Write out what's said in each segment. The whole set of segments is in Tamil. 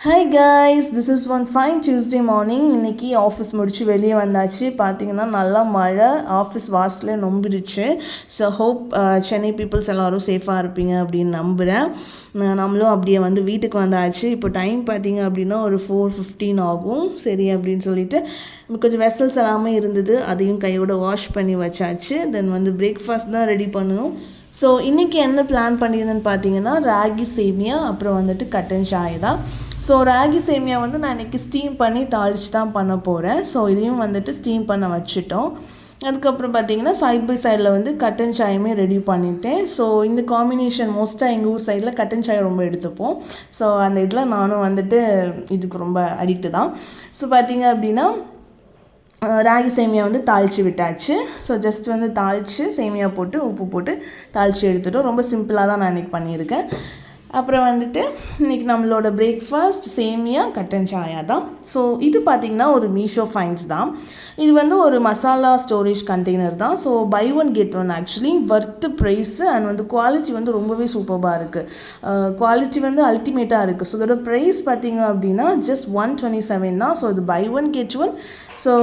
Hi guys, this is one fine Tuesday morning. இன்றைக்கி ஆஃபீஸ் முடித்து வெளியே வந்தாச்சு. பார்த்திங்கன்னா நல்லா மழை, ஆஃபீஸ் வாசலில் நொம்பிடுச்சு. ஸோ ஹோப் சென்னை பீப்புள்ஸ் எல்லோரும் சேஃபாக இருப்பீங்க அப்படின்னு நம்புகிறேன். நம்மளும் அப்படியே வந்து வீட்டுக்கு வந்தாச்சு. இப்போ டைம் பார்த்திங்க அப்படின்னா ஒரு 4:15 ஆகும். சரி அப்படின்னு சொல்லிட்டு கொஞ்சம் வெசல்ஸ் எல்லாமே இருந்தது, அதையும் கையோட வாஷ் பண்ணி வச்சாச்சு. தென் வந்து பிரேக்ஃபாஸ்ட் தான் ரெடி பண்ணணும். ஸோ இன்றைக்கி என்ன பிளான் பண்ணியிருந்தேன்னு பார்த்தீங்கன்னா ராகி சேமியா, அப்புறம் வந்துட்டு கட்டன் சாய் தான். ஸோ ராகி சேமியா வந்து நான் இன்றைக்கி ஸ்டீம் பண்ணி தாளித்து தான் பண்ண போகிறேன். ஸோ இதையும் வந்துட்டு ஸ்டீம் பண்ண வச்சுட்டோம். அதுக்கப்புறம் பார்த்திங்கன்னா சைட் பை சைடில் வந்து கட்டன் சாயுமே ரெடி பண்ணிட்டேன். ஸோ இந்த காம்பினேஷன் மோஸ்ட்டாக எங்கள் ஊர் சைடில் கட்டன் சாய் ரொம்ப எடுத்துப்போம். ஸோ அந்த இதில் நானும் வந்துட்டு இதுக்கு ரொம்ப அடிக்ட்டு தான். ஸோ பார்த்திங்க அப்படின்னா ராகி சேமியா வந்து தாளித்து விட்டாச்சு. ஸோ ஜஸ்ட் வந்து தாளித்து சேமியா போட்டு உப்பு போட்டு தாளித்து எடுத்துட்டோம். ரொம்ப சிம்பிளாக தான் நான் இன்றைக்கி பண்ணியிருக்கேன். அப்புறம் வந்துட்டு இன்றைக்கி நம்மளோட பிரேக்ஃபாஸ்ட் சேமியா கட்டன் சாயா தான். ஸோ இது பார்த்திங்கன்னா ஒரு மீஷோ ஃபைன்ஸ் தான். இது வந்து ஒரு மசாலா ஸ்டோரேஜ் கண்டெய்னர் தான். So buy one get one, actually worth price and வந்து குவாலிட்டி வந்து ரொம்பவே சூப்பராக இருக்குது. குவாலிட்டி வந்து அல்டிமேட்டாக இருக்குது. ஸோ இதோட ப்ரைஸ் பார்த்திங்க அப்படின்னா ஜஸ்ட் 127 தான். ஸோ இது buy one get one. So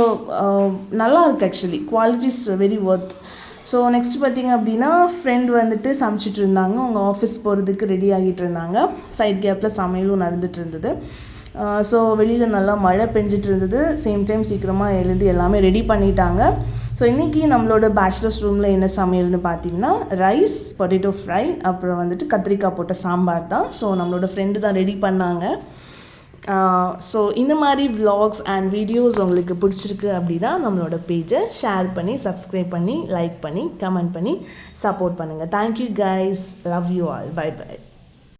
நல்லா இருக்குது, actually quality is very worth. So next பார்த்திங்க அப்படின்னா ஃப்ரெண்ட் வந்துட்டு சமைச்சிட்டு இருந்தாங்க. அவங்க ஆஃபீஸ் போகிறதுக்கு ரெடி ஆகிட்டு இருந்தாங்க. சைட் கேப்பில் சமையலும் நடந்துட்டு இருந்தது. ஸோ வெளியில் நல்லா மழை பெஞ்சிட்டு இருந்தது. சேம் டைம் சீக்கிரமாக எழுந்து எல்லாமே ரெடி பண்ணிட்டாங்க. ஸோ இன்றைக்கி நம்மளோட பேச்சுலர்ஸ் ரூமில் என்ன சமையல்னு பார்த்தீங்கன்னா ரைஸ், பொட்டேட்டோ ஃப்ரை, அப்புறம் வந்துட்டு கத்திரிக்காய் போட்ட சாம்பார் தான். ஸோ நம்மளோட ஃப்ரெண்டு தான் ரெடி பண்ணாங்க. ஸோ இந்த மாதிரி விலாக்ஸ் அண்ட் வீடியோஸ் உங்களுக்கு பிடிச்சிருக்கு அப்படின்னா நம்மளோட பேஜை ஷேர் பண்ணி, சப்ஸ்கிரைப் பண்ணி, லைக் பண்ணி, கமெண்ட் பண்ணி சப்போர்ட் பண்ணுங்கள். Thank you guys, love you all, bye by.